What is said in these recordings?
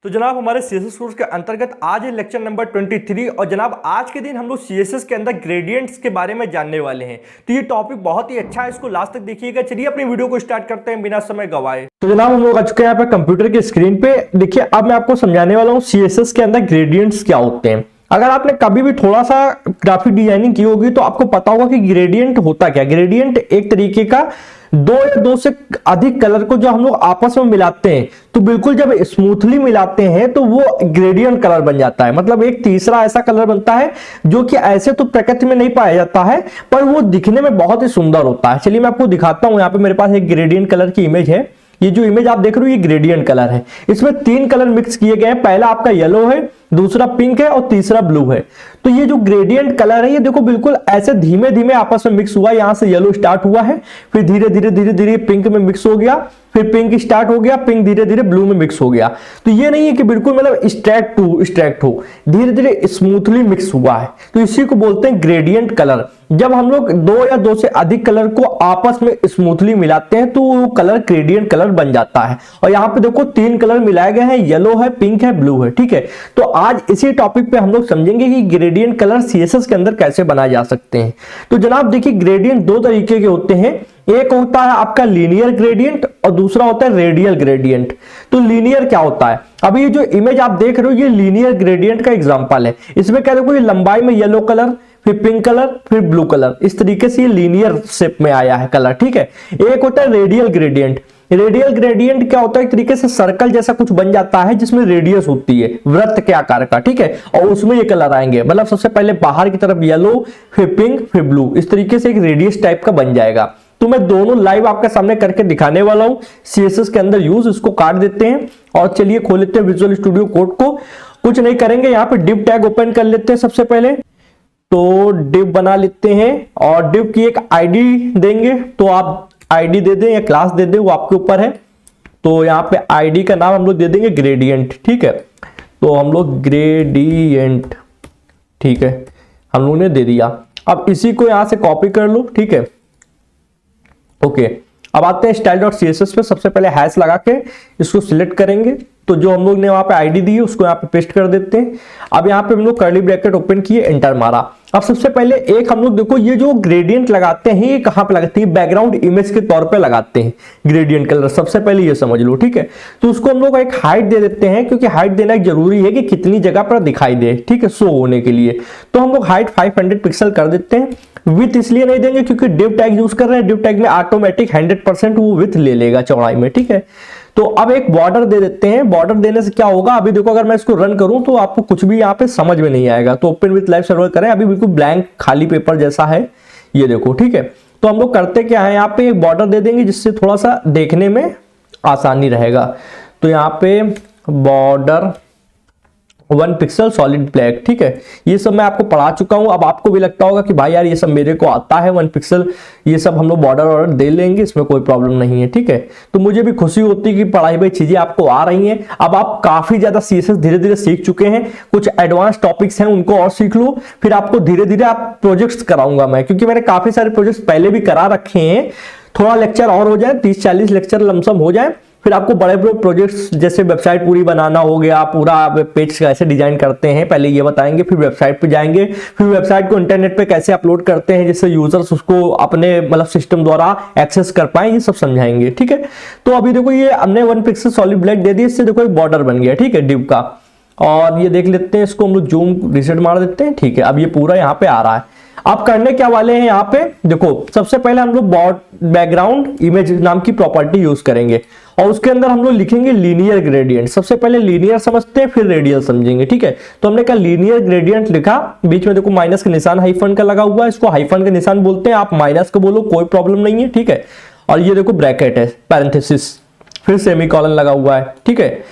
तो जनाब हमारे सीएसएस कोर्स के अंतर्गत आज है लेक्चर नंबर 23 और जनाब आज के दिन हम लोग सीएसएस के अंदर ग्रेडियंट्स के बारे में जानने वाले हैं। तो ये टॉपिक बहुत ही अच्छा है, इसको लास्ट तक देखिएगा। चलिए अपनी वीडियो को स्टार्ट करते हैं बिना समय गवाए। तो जनाब हम लोग आ चुके हैं यहाँ पे कंप्यूटर की स्क्रीन पे। देखिए अब मैं आपको समझाने वाला हूँ सीएसएस के अंदर ग्रेडियंट्स क्या होते हैं। अगर आपने कभी भी थोड़ा सा ग्राफिक डिजाइनिंग की होगी तो आपको पता होगा कि ग्रेडियंट होता क्या। ग्रेडियंट एक तरीके का दो या दो से अधिक कलर को जो हम लोग आपस में मिलाते हैं तो बिल्कुल जब स्मूथली मिलाते हैं तो वो ग्रेडियंट कलर बन जाता है। मतलब एक तीसरा ऐसा कलर बनता है जो कि ऐसे तो प्रकृति में नहीं पाया जाता है पर वो दिखने में बहुत ही सुंदर होता है। चलिए मैं आपको दिखाता हूं। यहाँ पे मेरे पास एक ग्रेडियंट कलर की इमेज है। ये जो इमेज आप देख रहे हो ये ग्रेडियंट कलर है। इसमें तीन कलर मिक्स किए गए हैं। पहला आपका येलो है, दूसरा पिंक है और तीसरा ब्लू है। तो ये जो ग्रेडियंट कलर है ये देखो बिल्कुल ऐसे धीमे धीमे आपस में मिक्स हुआ। यहां से येलो स्टार्ट हुआ है, फिर धीरे धीरे धीरे धीरे पिंक में मिक्स हो गया, फिर पिंक स्टार्ट हो गया, पिंक धीरे धीरे ब्लू में मिक्स हो गया। तो ये नहीं है कि बिल्कुल मतलब स्ट्रैक्ट हो, धीरे धीरे स्मूथली मिक्स हुआ है। तो इसी को बोलते हैं ग्रेडियंट कलर। जब हम लोग दो या दो से अधिक कलर को आपस में स्मूथली मिलाते हैं तो वो कलर ग्रेडियंट कलर बन जाता है। और यहाँ पे देखो तीन कलर मिलाए गए हैं, येलो है, पिंक है, ब्लू है। ठीक है, तो आज इसी टॉपिक पे हम लोग समझेंगे कि ग्रेडियंट कलर सीएसएस के अंदर कैसे बनाए जा सकते हैं। तो जनाब देखिए ग्रेडियंट दो तरीके के होते हैं। एक होता है आपका लीनियर ग्रेडियंट और दूसरा होता है रेडियल ग्रेडियंट। तो लीनियर क्या होता है? अभी ये जो इमेज आप देख रहे हो ये लीनियर ग्रेडियंट का एग्जांपल है। इसमें क्या देखो ये लंबाई में येलो कलर, फिर पिंक कलर, फिर ब्लू कलर, इस तरीके से ये लीनियर शेप में आया है कलर। ठीक है, एक होता है रेडियल ग्रेडियंट। रेडियल ग्रेडियंट क्या होता है? एक तरीके से सर्कल जैसा कुछ बन जाता है जिसमें रेडियस होती है वृत्त के आकार का। ठीक है, और उसमें ये कलर आएंगे। मतलब सबसे पहले बाहर की तरफ येलो, फिर पिंक, फिर ब्लू, इस तरीके से एक रेडियस टाइप का बन जाएगा। तो मैं दोनों लाइव आपके सामने करके दिखाने वाला हूं सीएसएस के अंदर यूज। इसको काट देते हैं और चलिए खोल लेते हैं विजुअल स्टूडियो कोड को। कुछ नहीं करेंगे, यहाँ पे डिव टैग ओपन कर लेते हैं। सबसे पहले तो डिव बना लेते हैं और डिव की एक आईडी देंगे। तो आप आईडी दे दें या क्लास दे दें, वो आपके ऊपर है। तो यहाँ पे आईडी का नाम हम लोग दे देंगे ग्रेडियंट। ठीक है, तो हम लोग ग्रेडियंट, ठीक है, हम लोगों ने दे दिया। अब इसी को यहां से कॉपी कर लो। ठीक है, ओके, अब आते हैं style.css पे। सबसे पहले हैश लगा के इसको सिलेक्ट करेंगे। तो जो हम लोग ने वहां पे आईडी दी है उसको यहाँ पे पेस्ट कर देते हैं। अब यहाँ पे हम लोग कर्ली ब्रैकेट ओपन किए, एंटर मारा। अब सबसे पहले एक हम लोग देखो ये जो ग्रेडियंट लगाते हैं ये कहां पे लगाते हैं? बैकग्राउंड इमेज के तौर पे लगाते हैं ग्रेडियंट कलर। सबसे पहले ये समझ लो। ठीक है, तो उसको हम लोग एक हाइट दे देते हैं क्योंकि हाइट देना जरूरी है कि कितनी जगह पर दिखाई दे। ठीक है, शो होने के लिए। तो हम लोग हाइट 500 पिक्सल कर देते हैं। विथ इसलिए नहीं देंगे क्योंकि डिव टैग यूज कर रहे हैं। डिव टैग में ऑटोमेटिक 100% वो विथ ले लेगा चौड़ाई में। ठीक है, तो अब एक बॉर्डर दे देते हैं। बॉर्डर देने से क्या होगा? अभी देखो अगर मैं इसको रन करूं तो आपको कुछ भी यहाँ पे समझ में नहीं आएगा। तो ओपन विथ लाइव सर्वर करें। अभी बिल्कुल ब्लैंक खाली पेपर जैसा है ये देखो। ठीक है, तो हम लोग करते क्या है, यहाँ पे एक बॉर्डर दे देंगे जिससे थोड़ा सा देखने में आसानी रहेगा। तो यहाँ पे बॉर्डर 1 पिक्सल सॉलिड ब्लैक। ठीक है, ये सब मैं आपको पढ़ा चुका हूं। अब आपको भी लगता होगा कि भाई यार ये सब मेरे को आता है 1 पिक्सल, ये सब हम लोग बॉर्डर ऑर्डर दे लेंगे, इसमें कोई प्रॉब्लम नहीं है। ठीक है, तो मुझे भी खुशी होती है कि पढ़ाई भाई चीजें आपको आ रही हैं। अब आप काफी ज्यादा सीएसएस धीरे धीरे सीख चुके हैं। कुछ एडवांस टॉपिक्स हैं उनको और सीख लो, फिर आपको धीरे धीरे आप प्रोजेक्ट्स कराऊंगा मैं, क्योंकि मैंने काफी सारे प्रोजेक्ट्स पहले भी करा रखे हैं। थोड़ा लेक्चर और हो जाए, 30-40 लेक्चर लमसम हो जाए, फिर आपको बड़े बड़े प्रोजेक्ट्स जैसे वेबसाइट पूरी बनाना हो गया, पूरा पेज कैसे डिजाइन करते हैं पहले ये बताएंगे, फिर वेबसाइट पे जाएंगे, फिर वेबसाइट को इंटरनेट पे कैसे अपलोड करते हैं जिससे यूजर्स उसको अपने मतलब सिस्टम द्वारा एक्सेस कर पाए, ये सब समझाएंगे। ठीक है, तो अभी देखो ये हमने 1 पिक्सल सॉलिड ब्लैक दे दिया, इससे देखो एक बॉर्डर बन गया। ठीक है, डिव का। और ये देख लेते हैं, इसको हम लोग जूम रिसेट मार देते हैं। ठीक है, अब ये पूरा यहाँ पे आ रहा है। आप करने क्या वाले हैं यहाँ पे देखो, सबसे पहले हम लोग बैकग्राउंड इमेज नाम की प्रॉपर्टी यूज करेंगे और उसके अंदर हम लोग लिखेंगे लीनियर ग्रेडियंट। सबसे पहले लीनियर समझते हैं फिर रेडियल समझेंगे। ठीक है, तो हमने कहा लीनियर ग्रेडियंट लिखा, बीच में देखो माइनस का निशान हाइफन का लगा हुआ है, इसको हाइफन का निशान बोलते हैं, आप माइनस का बोलो कोई प्रॉब्लम नहीं है। ठीक है, और ये देखो ब्रैकेट है, पैरेंथेसिस, फिर सेमीकोलन लगा हुआ है। ठीक है,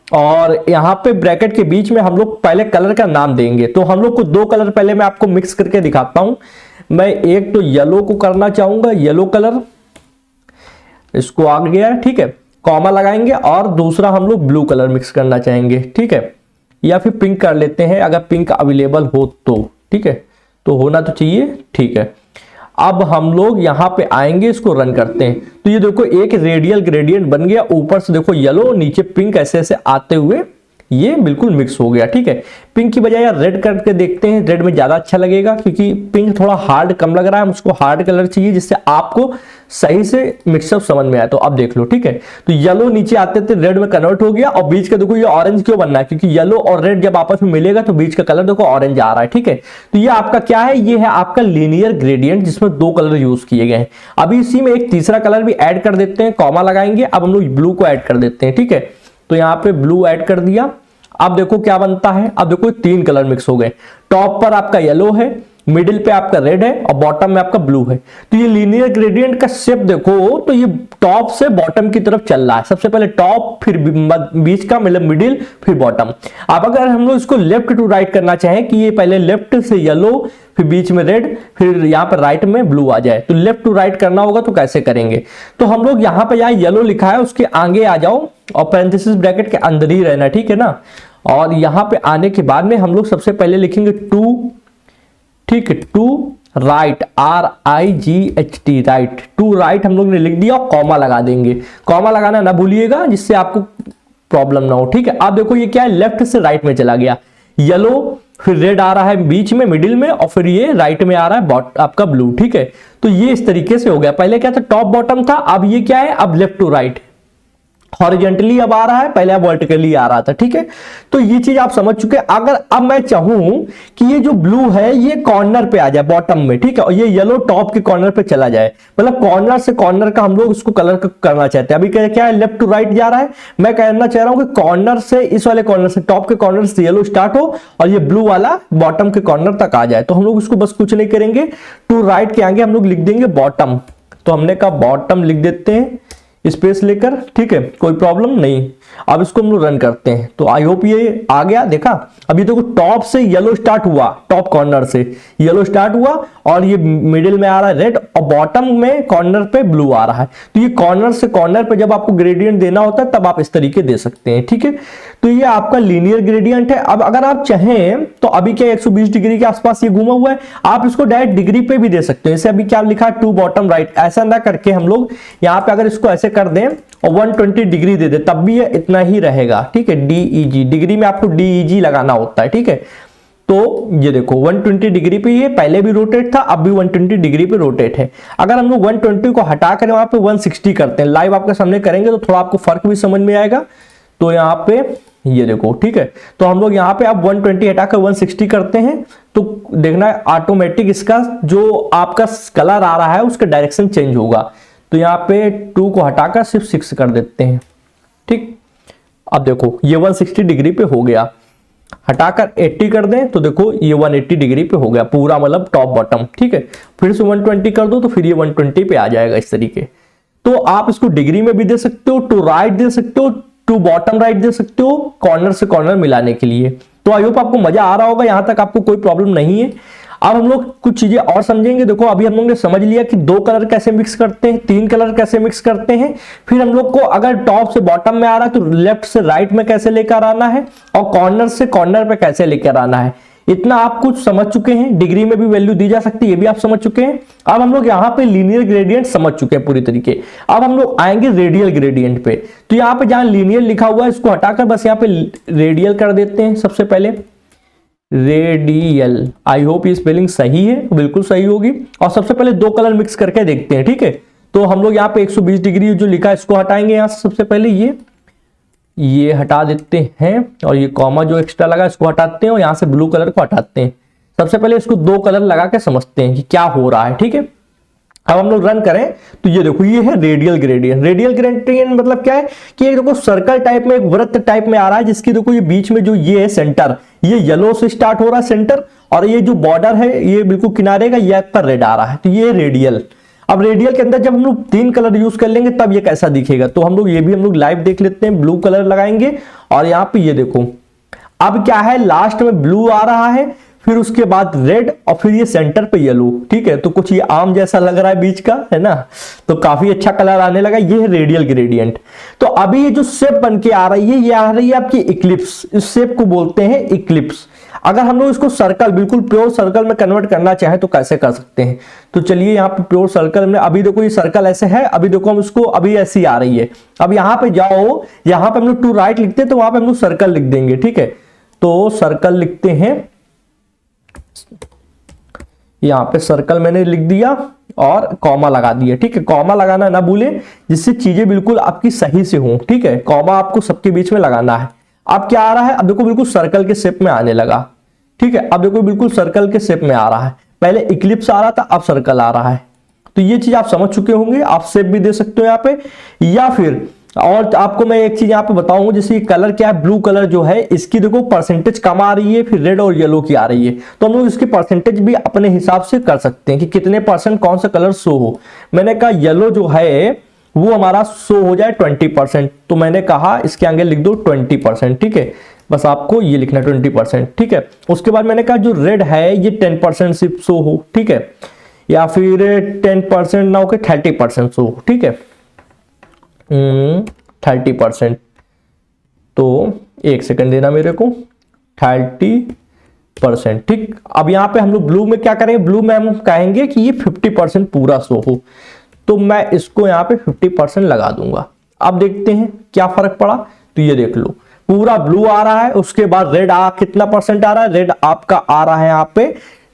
और यहाँ पे ब्रैकेट के बीच में हम लोग पहले कलर का नाम देंगे। तो हम लोग को दो कलर पहले मैं आपको मिक्स करके दिखाता हूं। मैं एक तो येलो को करना चाहूंगा, येलो कलर, इसको आ गया है। ठीक है, कॉमा लगाएंगे, और दूसरा हम लोग ब्लू कलर मिक्स करना चाहेंगे। ठीक है, या फिर पिंक कर लेते हैं अगर पिंक अवेलेबल हो तो। ठीक है, तो होना तो चाहिए। ठीक है, अब हम लोग यहां पे आएंगे, इसको रन करते हैं। तो ये देखो एक रेडियल ग्रेडियंट बन गया। ऊपर से देखो येलो, नीचे पिंक, ऐसे ऐसे आते हुए ये बिल्कुल मिक्स हो गया। ठीक है, पिंक की बजाय यार रेड करके देखते हैं, रेड में ज्यादा अच्छा लगेगा क्योंकि पिंक थोड़ा हार्ड कम लग रहा है, उसको हार्ड कलर चाहिए जिससे आपको सही से मिक्सअप समझ में आए। तो अब देख लो। ठीक है, तो येलो नीचे आते थे रेड में कन्वर्ट हो गया और बीच का देखो ये ऑरेंज क्यों बनना है, क्योंकि येलो और रेड जब आपस में मिलेगा तो बीच का कलर देखो ऑरेंज आ रहा है। ठीक है, तो ये आपका क्या है, ये है आपका लीनियर ग्रेडियंट जिसमें 2 कलर यूज किए गए हैं। अभी इसी में एक तीसरा कलर भी ऐड कर देते हैं, कॉमा लगाएंगे। अब हम लोग ब्लू को ऐड कर देते हैं। ठीक है, तो यहाँ पे ब्लू ऐड कर दिया। अब देखो क्या बनता है, अब देखो 3 कलर मिक्स हो गए। टॉप पर आपका येलो है, मिडिल पे आपका रेड है और बॉटम में आपका ब्लू है। तो ये लीनियर ग्रेडियंट का शेप देखो, तो ये टॉप से बॉटम की तरफ चल रहा है। सबसे पहले टॉप, फिर बीच का मतलब मिडिल, फिर बॉटम। अब अगर हम लोग इसको लेफ्ट टू राइट करना चाहें कि ये पहले लेफ्ट से येलो, फिर बीच में रेड, फिर यहाँ पर राइट में ब्लू आ जाए, तो लेफ्ट टू राइट करना होगा तो कैसे करेंगे। तो हम लोग यहाँ पे जहाँ येलो लिखा है उसके आगे आ जाओ और पैरेंथेसिस ब्रैकेट के अंदर ही रहना। ठीक है ना, और यहाँ पे आने के बाद में हम लोग सबसे पहले लिखेंगे 2। ठीक है, two right, RIGHT right, two right हम लोग ने लिख दिया और कॉमा लगा देंगे। कॉमा लगाना ना भूलिएगा जिससे आपको प्रॉब्लम ना हो। ठीक है, आप देखो ये क्या है, लेफ्ट से राइट में चला गया। येलो, फिर रेड आ रहा है बीच में मिडिल में और फिर ये राइट में आ रहा है आपका ब्लू। ठीक है, तो ये इस तरीके से हो गया। पहले क्या था, टॉप बॉटम था, अब ये क्या है, अब लेफ्ट टू राइट, हॉरिजॉन्टली अब आ रहा है, पहले अब वर्टिकली आ रहा था। ठीक है, तो ये चीज आप समझ चुके हैं। अगर अब मैं चाहूं कि ये जो ब्लू है ये कॉर्नर पे आ जाए बॉटम में, ठीक है, और ये येलो टॉप के कॉर्नर पे चला जाए, मतलब कॉर्नर से कॉर्नर का हम लोग इसको कलर करना चाहते हैं। अभी क्या है, लेफ्ट टू राइट जा रहा है, मैं कहना चाह रहा हूं कि कॉर्नर से, इस वाले कॉर्नर से, टॉप के कॉर्नर से येलो स्टार्ट हो और ये ब्लू वाला बॉटम के कॉर्नर तक आ जाए। तो हम लोग इसको बस कुछ नहीं करेंगे, टू राइट के आगे हम लोग लिख देंगे बॉटम। तो हमने कहा बॉटम लिख देते हैं स्पेस लेकर। ठीक है, कोई प्रॉब्लम नहीं। अब इसको हम लोग रन करते हैं तो आई होप ये आ गया। देखा, अभी देखो टॉप से येलो स्टार्ट हुआ, टॉप कॉर्नर से येलो स्टार्ट हुआ और ये मिडिल में आ रहा है रेड और बॉटम में कॉर्नर पे ब्लू आ रहा है। तो ये कॉर्नर से कॉर्नर पे जब आपको ग्रेडियंट देना होता है तब आप इस तरीके दे सकते हैं। ठीक है, तो ये आपका लीनियर ग्रेडियंट है। अब अगर आप चाहें तो अभी क्या 120 डिग्री के आसपास ये घूमा हुआ है, आप इसको डायरेक्ट डिग्री पे भी दे सकते हैं। जैसे अभी क्या लिखा है, टू बॉटम राइट, ऐसा ना करके हम लोग यहाँ पे अगर इसको ऐसे कर दें और 120 डिग्री दे दे तब भी ये इतना ही रहेगा। ठीक है, DEG, डिग्री में आपको DEG लगाना होता है। ठीक है, तो ये देखो 120 डिग्री पे ये पहले भी रोटेट था, अब भी 120 डिग्री पे रोटेट है। अगर हम लोग 120 को हटा कर वहां पे 160 करते हैं, लाइव आपके सामने करेंगे तो थोड़ा आपको फर्क भी समझ में आएगा। तो यहाँ पे ये देखो, ठीक है, तो हम लोग यहाँ पे अब 120 हटाकर 160 करते हैं तो देखना है ऑटोमेटिक इसका जो आपका कलर आ रहा है उसका डायरेक्शन चेंज होगा। तो यहाँ पे 2 को हटाकर सिर्फ 6 कर देते हैं। ठीक, अब देखो ये 160 डिग्री पे हो गया, हटाकर 80 कर दें तो देखो ये 180 डिग्री पे हो गया पूरा, मतलब टॉप बॉटम। ठीक है, फिर से 120 कर दो तो फिर ये 120 पे आ जाएगा इस तरीके। तो आप इसको डिग्री में भी दे सकते हो, टू राइट दे सकते हो, टू बॉटम राइट दे सकते हो, कॉर्नर से कॉर्नर मिलाने के लिए। तो आई होप आपको मजा आ रहा होगा, यहां तक आपको कोई प्रॉब्लम नहीं है। अब हम लोग कुछ चीजें और समझेंगे। देखो अभी हम लोग ने समझ लिया कि 2 कलर कैसे मिक्स करते हैं, 3 कलर कैसे मिक्स करते हैं, फिर हम लोग को अगर टॉप से बॉटम में आ रहा है तो लेफ्ट से राइट में कैसे लेकर आना है और कॉर्नर से कॉर्नर पे कैसे लेकर आना है। इतना आप कुछ समझ चुके हैं, डिग्री में भी वैल्यू दी जा सकती है ये भी आप समझ चुके हैं। अब हम लोग यहाँ पे लीनियर ग्रेडियंट समझ चुके हैं पूरी तरीके। अब हम लोग आएंगे रेडियल ग्रेडियंट पे। तो यहाँ पे जहां लीनियर लिखा हुआ है इसको हटाकर बस यहाँ पे रेडियल कर देते हैं। सबसे पहले रेडियल, आई होप ये स्पेलिंग सही है, बिल्कुल सही होगी। और सबसे पहले 2 कलर मिक्स करके देखते हैं। ठीक है, तो हम लोग यहाँ पे 120 डिग्री जो लिखा है इसको हटाएंगे यहाँ से। सबसे पहले ये हटा देते हैं और ये कॉमा जो एक्स्ट्रा लगा इसको हटाते हैं और यहाँ से ब्लू कलर को हटाते हैं। सबसे पहले इसको 2 कलर लगा के समझते हैं कि क्या हो रहा है। ठीक है, अब हम लोग रन करें तो ये देखो ये है रेडियल ग्रेडियंट। रेडियल ग्रेडियंट मतलब क्या है कि एक देखो सर्कल टाइप में, एक वृत्त टाइप में आ रहा है जिसकी देखो ये बीच में जो ये है सेंटर, ये येलो से स्टार्ट हो रहा है सेंटर, और ये जो बॉर्डर है ये बिल्कुल किनारे का ये पर रेड आ रहा है, तो ये रेडियल। अब रेडियल के अंदर जब हम लोग 3 कलर यूज कर लेंगे तब ये कैसा दिखेगा, तो हम लोग ये भी हम लोग लाइव देख लेते हैं। ब्लू कलर लगाएंगे और यहाँ पे ये देखो अब क्या है, लास्ट में ब्लू आ रहा है, फिर उसके बाद रेड और फिर ये सेंटर पे येलो। ठीक है, तो कुछ ये आम जैसा लग रहा है बीच का, है ना, तो काफी अच्छा कलर आने लगा। ये है रेडियल ग्रेडियंट। तो अभी ये जो शेप बन के आ रही है ये आ रही है आपकी इक्लिप्स। इस शेप को बोलते हैं इक्लिप्स। अगर हम लोग इसको सर्कल, बिल्कुल प्योर सर्कल में कन्वर्ट करना चाहें तो कैसे कर सकते हैं? तो चलिए यहाँ पे प्योर सर्कल में, अभी देखो ये सर्कल ऐसे है, अभी देखो हम इसको, अभी ऐसी आ रही है। अब यहाँ पे जाओ, यहाँ पे हम लोग टू राइट लिखते हैं तो वहां पे हम लोग सर्कल लिख देंगे, ठीक है। तो सर्कल लिखते हैं, यहाँ पे सर्कल मैंने लिख दिया और कॉमा लगा दिया, ठीक है। कॉमा लगाना ना भूलें, जिससे चीजें बिल्कुल आपकी सही से हों, ठीक है। कॉमा आपको सबके बीच में लगाना है। अब क्या आ रहा है? अब देखो बिल्कुल सर्कल के शेप में आने लगा, ठीक है। अब देखो बिल्कुल सर्कल के शेप में आ रहा है, पहले इक्लिप्स आ रहा था, अब सर्कल आ रहा है। तो ये चीज आप समझ चुके होंगे। आप शेप भी दे सकते हो यहाँ पे, या फिर और आपको मैं एक चीज यहाँ पे बताऊंगा, जैसे कलर क्या है, ब्लू कलर जो है इसकी देखो परसेंटेज कम आ रही है, फिर रेड और येलो की आ रही है। तो हम लोग इसकी परसेंटेज भी अपने हिसाब से कर सकते हैं कि कितने परसेंट कौन सा कलर शो हो। मैंने कहा येलो जो है वो हमारा शो हो जाए 20%, तो मैंने कहा इसके आगे लिख दो 20%, ठीक है। बस आपको ये लिखना 20%, ठीक है। उसके बाद मैंने कहा जो रेड है ये 10% सिर्फ शो हो, ठीक है, या फिर 10% ना होकर 30% शो हो, ठीक है। 30%, तो एक सेकंड देना मेरे को, 30%, ठीक। अब यहाँ पे हम लोग ब्लू में क्या करेंगे? ब्लू में हम कहेंगे कि ये 50% पूरा शो हो, तो मैं इसको यहाँ पे 50% लगा दूंगा। अब देखते हैं क्या फर्क पड़ा। तो ये देख लो पूरा ब्लू आ रहा है, उसके बाद रेड कितना परसेंट आ रहा है? रेड आपका आ रहा है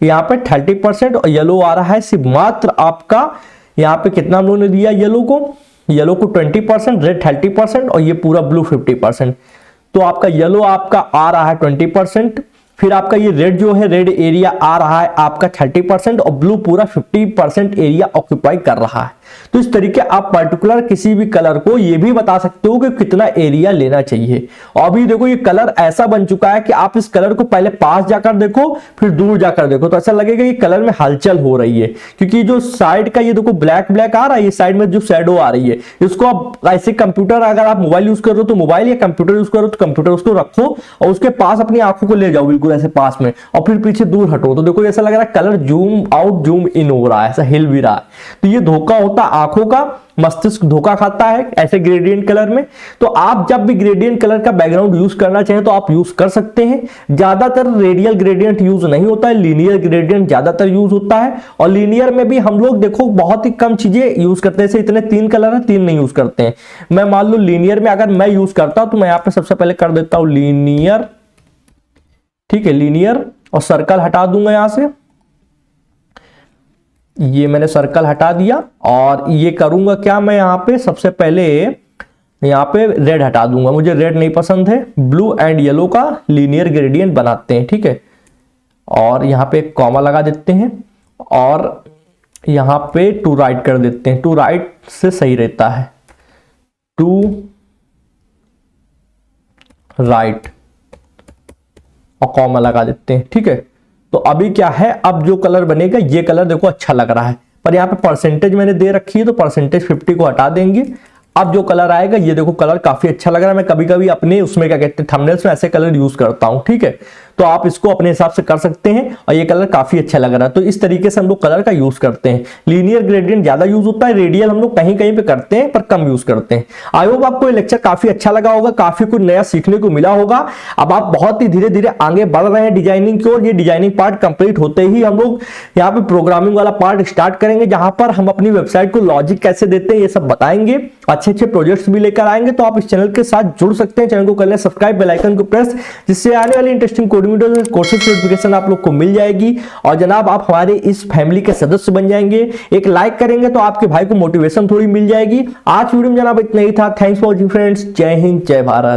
यहाँ पे 30%, और येलो आ रहा है सिर्फ मात्र आपका, यहाँ पे कितना हम लोगों ने दिया येलो को 20%, रेड 30% और ये पूरा ब्लू 50%। तो आपका येलो आपका आ रहा है 20%, फिर आपका ये रेड जो है, रेड एरिया आ रहा है आपका 30% और ब्लू पूरा 50% एरिया ऑक्यूपाई कर रहा है। तो इस तरीके आप पर्टिकुलर किसी भी कलर को ये भी बता सकते हो कि कितना एरिया लेना चाहिए। और अभी देखो ये कलर ऐसा बन चुका है कि आप इस कलर को पहले पास जाकर देखो, फिर दूर जाकर देखो, तो ऐसा लगेगा कि कलर में हलचल हो रही है, क्योंकि जो साइड का ये देखो ब्लैक ब्लैक आ रहा है, ये साइड में जो शैडो आ रही है, इसको आप ऐसे कंप्यूटर, अगर आप मोबाइल यूज कर रहे हो तो मोबाइल, या कंप्यूटर यूज करो तो कंप्यूटर, उसको रखो और उसके पास अपनी आंखों को ले जाओ बिल्कुल ऐसे पास में, और फिर पीछे दूर हटो, तो देखो ऐसा लग रहा है colour zoom out zoom in हो रहा है, ऐसा हिल भी रहा है। तो ये धोखा होता आंखों का, मस्तिष्क धोखा खाता है ऐसे ग्रेडियंट कलर में। तो आप जब भी ग्रेडियंट कलर का बैकग्राउंड यूज करना चाहें तो आप यूज कर सकते हैं। ज्यादातर रेडियल ग्रेडियंट यूज नहीं होता है, लीनियर ग्रेडियंट ज्यादातर यूज होता है, और लीनियर में भी हम लोग देखो बहुत ही कम चीजें यूज करते हैं। इतने 3 कलर है, 3 नहीं यूज करते हैं। मैं मान लो लीनियर में अगर मैं यूज करता हूं तो मैं यहाँ पे सबसे पहले कर देता हूं लीनियर, ठीक है, लीनियर, और सर्कल हटा दूंगा यहां से, ये मैंने सर्कल हटा दिया। और ये करूंगा क्या, मैं यहां पे सबसे पहले यहां पे रेड हटा दूंगा, मुझे रेड नहीं पसंद है। ब्लू एंड येलो का लीनियर ग्रेडियंट बनाते हैं, ठीक है। और यहां पे एक कॉमा लगा देते हैं और यहां पे टू राइट कर देते हैं, टू राइट से सही रहता है, टू राइट, और कॉमा लगा देते हैं, ठीक है। तो अभी क्या है, अब जो कलर बनेगा ये कलर देखो अच्छा लग रहा है, पर यहाँ पे परसेंटेज मैंने दे रखी है तो परसेंटेज 50 को हटा देंगे। अब जो कलर आएगा ये देखो कलर काफी अच्छा लग रहा है। मैं कभी कभी अपने उसमें क्या कहते हैं थंबनेल्स में ऐसे कलर यूज करता हूं, ठीक है। तो आप इसको अपने हिसाब से कर सकते हैं और ये कलर काफी अच्छा लग रहा है। तो इस तरीके से हम लोग कलर का यूज करते हैं। लीनियर ग्रेडियंट ज्यादा यूज होता है, रेडियल हम लोग कहीं कहीं पे करते हैं पर कम यूज करते हैं। आई होप आपको ये लेक्चर काफी अच्छा लगा होगा, काफी कुछ नया सीखने को मिला होगा। अब आप बहुत ही धीरे धीरे आगे बढ़ रहे हैं डिजाइनिंग की ओर। ये डिजाइनिंग पार्ट कंप्लीट होते ही हम लोग यहाँ पे प्रोग्रामिंग वाला पार्ट स्टार्ट करेंगे, जहां पर हम अपनी वेबसाइट को लॉजिक कैसे देते हैं ये सब बताएंगे, अच्छे अच्छे प्रोजेक्ट्स भी लेकर आएंगे। तो आप इस चैनल के साथ जुड़ सकते हैं, चैनल को कर लें सब्सक्राइब, बेल आइकन को प्रेस, जिससे आने वाली interesting coding videos, courses notification आप लोग को मिल जाएगी। और जनाब आप हमारे इस फैमिली के सदस्य बन जाएंगे। एक लाइक करेंगे तो आपके भाई को मोटिवेशन थोड़ी मिल जाएगी। आज वीडियो में जनाब इतना ही था। Thanks for watching friends. जय हिंद, जय भारत।